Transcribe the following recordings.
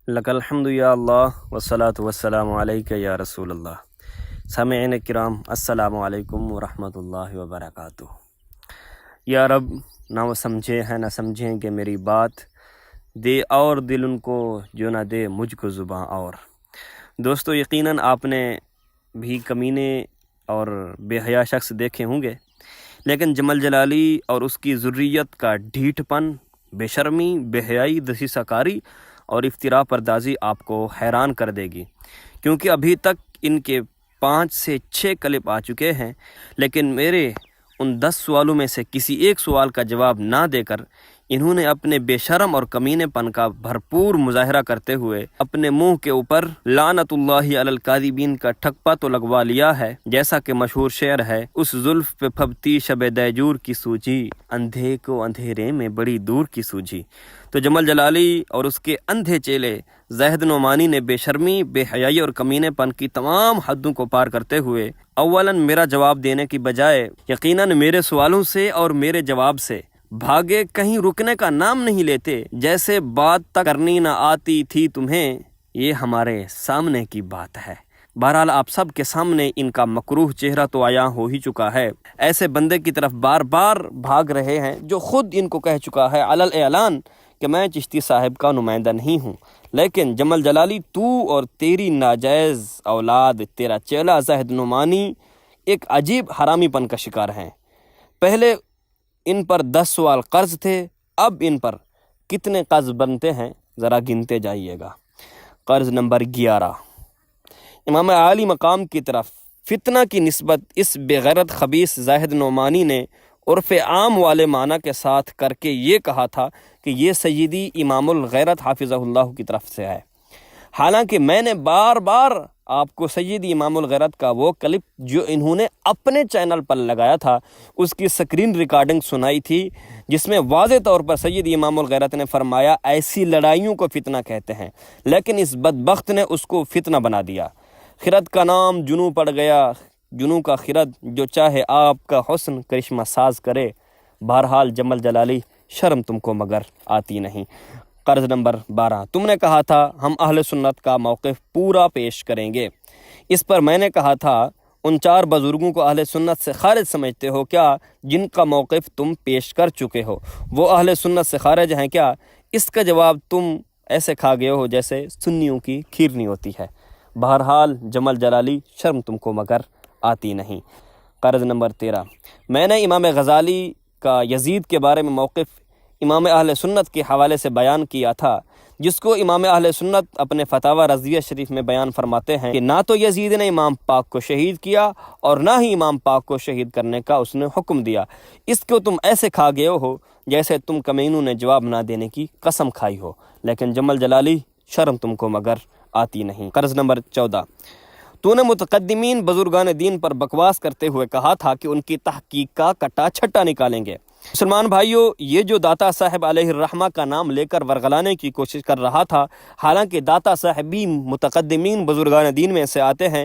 لک الحمد یا اللہ والصلاة والسلام علیک یا رسول اللہ۔ سامعین کرام، السلام علیکم ورحمۃ اللہ وبرکاتہ۔ یا رب، نہ وہ سمجھے ہیں نہ سمجھیں کہ میری بات، دے اور دل ان کو جو نہ دے مجھ کو زباں اور۔ دوستو، یقیناً آپ نے بھی کمینے اور بے حیا شخص دیکھے ہوں گے، لیکن جمل جلالی اور اس کی ذریت کا ڈھیٹ پن، بے شرمی، بے حیائی، دسیسہ کاری اور افتراء پردازی آپ کو حیران کر دے گی، کیونکہ ابھی تک ان کے 5 سے 6 کلپ آ چکے ہیں، لیکن میرے ان 10 سوالوں میں سے کسی ایک سوال کا جواب نہ دے کر انہوں نے اپنے بے شرم اور کمینے پن کا بھرپور مظاہرہ کرتے ہوئے اپنے منہ کے اوپر لعنت اللہ علی الکاذبین کا ٹھپا تو لگوا لیا ہے، جیسا کہ مشہور شعر ہے، اس زلف پہ پھبتی شب دیجور کی سوجی، اندھے کو اندھیرے میں بڑی دور کی سوجی۔ تو جمل جلالی اور اس کے اندھے چیلے زاہد نعمانی نے بے شرمی، بے حیائی اور کمینے پن کی تمام حدوں کو پار کرتے ہوئے اولاً میرا جواب دینے کی بجائے یقیناً میرے سوالوں سے اور میرے جواب سے بھاگے، کہیں رکنے کا نام نہیں لیتے، جیسے بات تک کرنی نہ آتی تھی تمہیں، یہ ہمارے سامنے کی بات ہے۔ بہرحال آپ سب کے سامنے ان کا مکروہ چہرہ تو عیاں ہو ہی چکا ہے۔ ایسے بندے کی طرف بار بار بھاگ رہے ہیں جو خود ان کو کہہ چکا ہے علل اعلان کہ میں چشتی صاحب کا نمائندہ نہیں ہوں، لیکن جمل جلالی، تو اور تیری ناجائز اولاد، تیرا چیلا زاہد نعمانی ایک عجیب حرامی پن کا شکار ہیں۔ پہلے ان پر 10 سوال قرض تھے، اب ان پر کتنے قرض بنتے ہیں ذرا گنتے جائیے گا۔ قرض نمبر 11، امام عالی مقام کی طرف فتنہ کی نسبت اس بے غیرت خبیث زاہد نعمانی نے عرف عام والے معنی کے ساتھ کر کے یہ کہا تھا کہ یہ سیدی امام الغیرت حافظہ اللہ کی طرف سے ہے، حالانکہ میں نے بار بار آپ کو سیدی امام الغیرت کا وہ کلپ جو انہوں نے اپنے چینل پر لگایا تھا اس کی سکرین ریکارڈنگ سنائی تھی، جس میں واضح طور پر سید امام الغیرت نے فرمایا ایسی لڑائیوں کو فتنہ کہتے ہیں، لیکن اس بدبخت نے اس کو فتنہ بنا دیا۔ خرد کا نام جنوں پڑ گیا، جنوں کا خرد، جو چاہے آپ کا حسن کرشمہ ساز کرے، بہرحال جمل جلالی شرم تم کو مگر آتی نہیں۔ قرض نمبر 12، تم نے کہا تھا ہم اہل سنت کا موقف پورا پیش کریں گے، اس پر میں نے کہا تھا ان 4 بزرگوں کو اہل سنت سے خارج سمجھتے ہو کیا جن کا موقف تم پیش کر چکے ہو؟ وہ اہل سنت سے خارج ہیں کیا؟ اس کا جواب تم ایسے کھا گئے ہو جیسے سنیوں کی کھیرنی ہوتی ہے۔ بہرحال جمل جلالی شرم تم کو مگر آتی نہیں۔ قرض نمبر 13، میں نے امام غزالی کا یزید کے بارے میں موقف امام اہل سنت کے حوالے سے بیان کیا تھا، جس کو امام اہل سنت اپنے فتاوی رضویہ شریف میں بیان فرماتے ہیں کہ نہ تو یزید نے امام پاک کو شہید کیا اور نہ ہی امام پاک کو شہید کرنے کا اس نے حکم دیا۔ اس کو تم ایسے کھا گئے ہو جیسے تم کمینوں نے جواب نہ دینے کی قسم کھائی ہو، لیکن جمل جلالی شرم تم کو مگر آتی نہیں۔ قرض نمبر 14، تو نے متقدمین بزرگان دین پر بکواس کرتے ہوئے کہا تھا کہ ان کی تحقیق کا کٹا چھٹا نکالیں گے۔ مسلمان بھائیوں، یہ جو داتا صاحب علیہ الرحمہ کا نام لے کر ورغلانے کی کوشش کر رہا تھا، حالانکہ داتا صاحب بھی متقدمین بزرگان دین میں سے آتے ہیں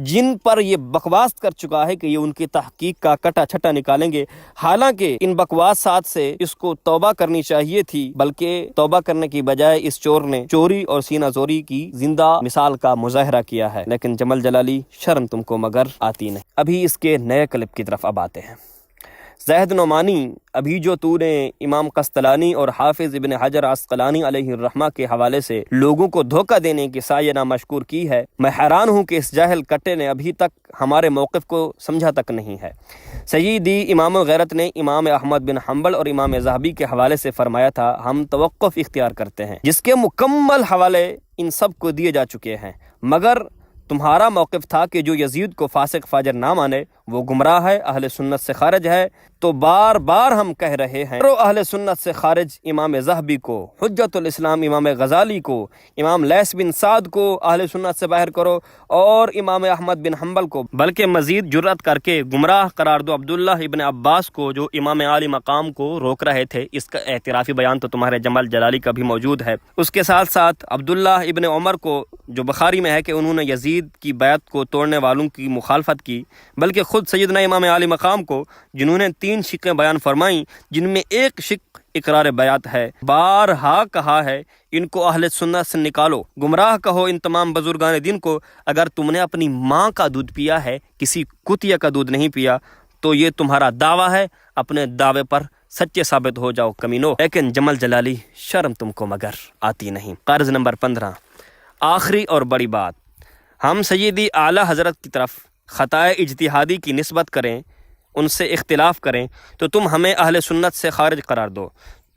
جن پر یہ بکواس کر چکا ہے کہ یہ ان کی تحقیق کا کٹا چھٹا نکالیں گے، حالانکہ ان بکواسات سے اس کو توبہ کرنی چاہیے تھی، بلکہ توبہ کرنے کی بجائے اس چور نے چوری اور سینہ زوری کی زندہ مثال کا مظاہرہ کیا ہے۔ لیکن جمل جلالی شرم تم کو مگر آتی نہیں۔ ابھی اس کے نئے کلپ کی طرف اب آتے ہیں۔ زاہد نعمانی، ابھی جو تو نے امام قسطلانی اور حافظ ابن حجر عسقلانی علیہ الرحمہ کے حوالے سے لوگوں کو دھوکہ دینے کی سعی نامشکور کی ہے، میں حیران ہوں کہ اس جاہل کٹے نے ابھی تک ہمارے موقف کو سمجھا تک نہیں ہے۔ سیدی امام الغیرت نے امام احمد بن حنبل اور امام ذہبی کے حوالے سے فرمایا تھا ہم توقف اختیار کرتے ہیں، جس کے مکمل حوالے ان سب کو دیے جا چکے ہیں، مگر تمہارا موقف تھا کہ جو یزید کو فاسق فاجر نہ مانے وہ گمراہ ہے، اہل سنت سے خارج ہے۔ تو بار بار ہم کہہ رہے ہیں اہل سنت سے خارج امام ذہبی کو، حجت الاسلام امام غزالی کو، امام لیث بن سعد کو اہل سنت سے باہر کرو، اور امام احمد بن حنبل کو، بلکہ مزید جرأت کر کے گمراہ قرار دو عبداللہ ابن عباس کو جو امام عالی مقام کو روک رہے تھے۔ اس کا اعترافی بیان تو تمہارے جمل جلالی کا بھی موجود ہے۔ اس کے ساتھ ساتھ عبداللہ ابن عمر کو، جو بخاری میں ہے کہ انہوں نے یزید کی بیعت کو توڑنے والوں کی مخالفت کی، بلکہ خود سیدنا امام عالی مقام کو، جنہوں نے 3 شقیں بیان فرمائیں، جن میں ایک شق اقرار بیعت ہے، بارہا کہا ہے ان کو اہل سنت سے نکالو، گمراہ کہو ان تمام بزرگان دین کو۔ اگر تم نے اپنی ماں کا دودھ پیا ہے، کسی کتیا کا دودھ نہیں پیا، تو یہ تمہارا دعویٰ ہے، اپنے دعوے پر سچے ثابت ہو جاؤ کمینو۔ لیکن جمل جلالی شرم تم کو مگر آتی نہیں۔ قرض نمبر 15، آخری اور بڑی بات، ہم سیدی اعلیٰ حضرت کی طرف خطائے اجتہادی کی نسبت کریں، ان سے اختلاف کریں تو تم ہمیں اہل سنت سے خارج قرار دو۔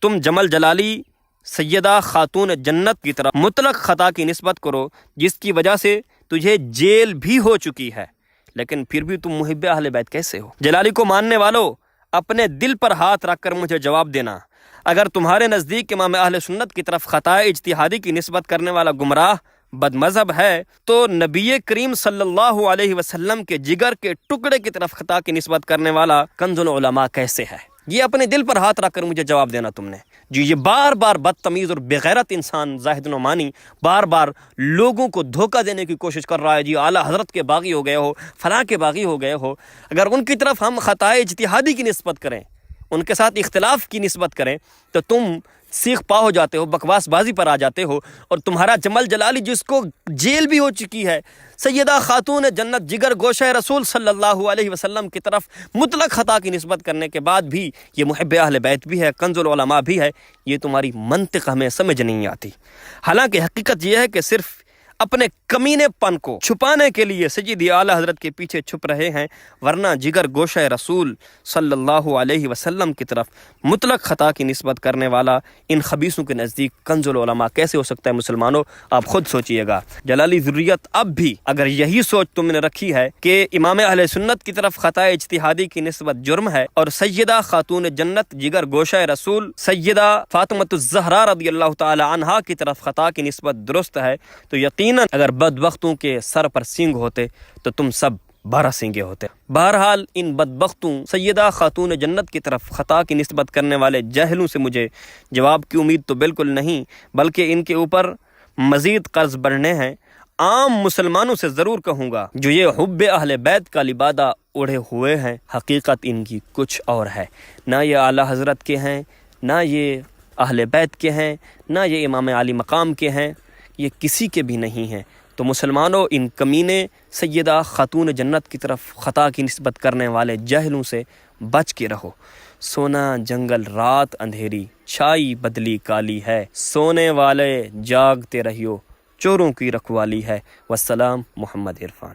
تم جمل جلالی سیدہ خاتون جنت کی طرف مطلق خطا کی نسبت کرو، جس کی وجہ سے تجھے جیل بھی ہو چکی ہے، لیکن پھر بھی تم محب اہل بیت کیسے ہو؟ جلالی کو ماننے والو، اپنے دل پر ہاتھ رکھ کر مجھے جواب دینا، اگر تمہارے نزدیک امام اہل سنت کی طرف خطائے اجتہادی کی نسبت کرنے والا گمراہ بد مذہب ہے، تو نبی کریم صلی اللہ علیہ وسلم کے جگر کے ٹکڑے کی طرف خطا کی نسبت کرنے والا کنز العلماء کیسے ہے؟ یہ اپنے دل پر ہاتھ رکھ کر مجھے جواب دینا تم نے۔ جی یہ بار بار بدتمیز اور بغیرت انسان زاہد نعمانی بار بار لوگوں کو دھوکہ دینے کی کوشش کر رہا ہے، جی اعلیٰ حضرت کے باغی ہو گئے ہو، فلاں کے باغی ہو گئے ہو۔ اگر ان کی طرف ہم خطائے اجتہادی کی نسبت کریں، ان کے ساتھ اختلاف کی نسبت کریں، تو تم سیخ پا ہو جاتے ہو، بکواس بازی پر آ جاتے ہو، اور تمہارا جمل جلالی جس کو جیل بھی ہو چکی ہے، سیدہ خاتون جنت جگر گوشہ رسول صلی اللہ علیہ وسلم کی طرف مطلق خطا کی نسبت کرنے کے بعد بھی یہ محب اہل بیت بھی ہے، کنز العلماء بھی ہے، یہ تمہاری منطق ہمیں سمجھ نہیں آتی۔ حالانکہ حقیقت یہ ہے کہ صرف اپنے کمینے پن کو چھپانے کے لیے سیدی اعلیٰ حضرت کے پیچھے چھپ رہے ہیں، ورنہ جگر گوشہ رسول صلی اللہ علیہ وسلم کی طرف مطلق خطا کی نسبت کرنے والا ان خبیثوں کے نزدیک کنز العلماء کیسے ہو سکتا ہے؟ مسلمانوں آپ خود سوچئے گا۔ جلالی ذریت اب بھی اگر یہی سوچ تم نے رکھی ہے کہ امام اہل سنت کی طرف خطا اجتہادی کی نسبت جرم ہے، اور سیدہ خاتون جنت جگر گوشہ رسول سیدہ فاطمۃ الزہرا رضی اللہ تعالی عنہا کی طرف خطا کی نسبت درست ہے، تو یقیناً اگر بدبختوں کے سر پر سینگ ہوتے تو تم سب 12 سینگے ہوتے۔ بہرحال ان بدبختوں سیدہ خاتون جنت کی طرف خطا کی نسبت کرنے والے جاہلوں سے مجھے جواب کی امید تو بالکل نہیں، بلکہ ان کے اوپر مزید قرض بڑھنے ہیں۔ عام مسلمانوں سے ضرور کہوں گا جو یہ حب اہل بیت کا لبادہ اڑے ہوئے ہیں، حقیقت ان کی کچھ اور ہے، نہ یہ اعلیٰ حضرت کے ہیں، نہ یہ اہل بیت کے ہیں، نہ یہ امام علی مقام کے ہیں، یہ کسی کے بھی نہیں ہیں۔ تو مسلمانوں ان کمینے سیدہ خاتون جنت کی طرف خطا کی نسبت کرنے والے جاہلوں سے بچ کے رہو۔ سونا جنگل رات اندھیری، چھائی بدلی کالی ہے، سونے والے جاگتے رہیو، چوروں کی رکھوالی ہے۔ والسلام، محمد عرفان۔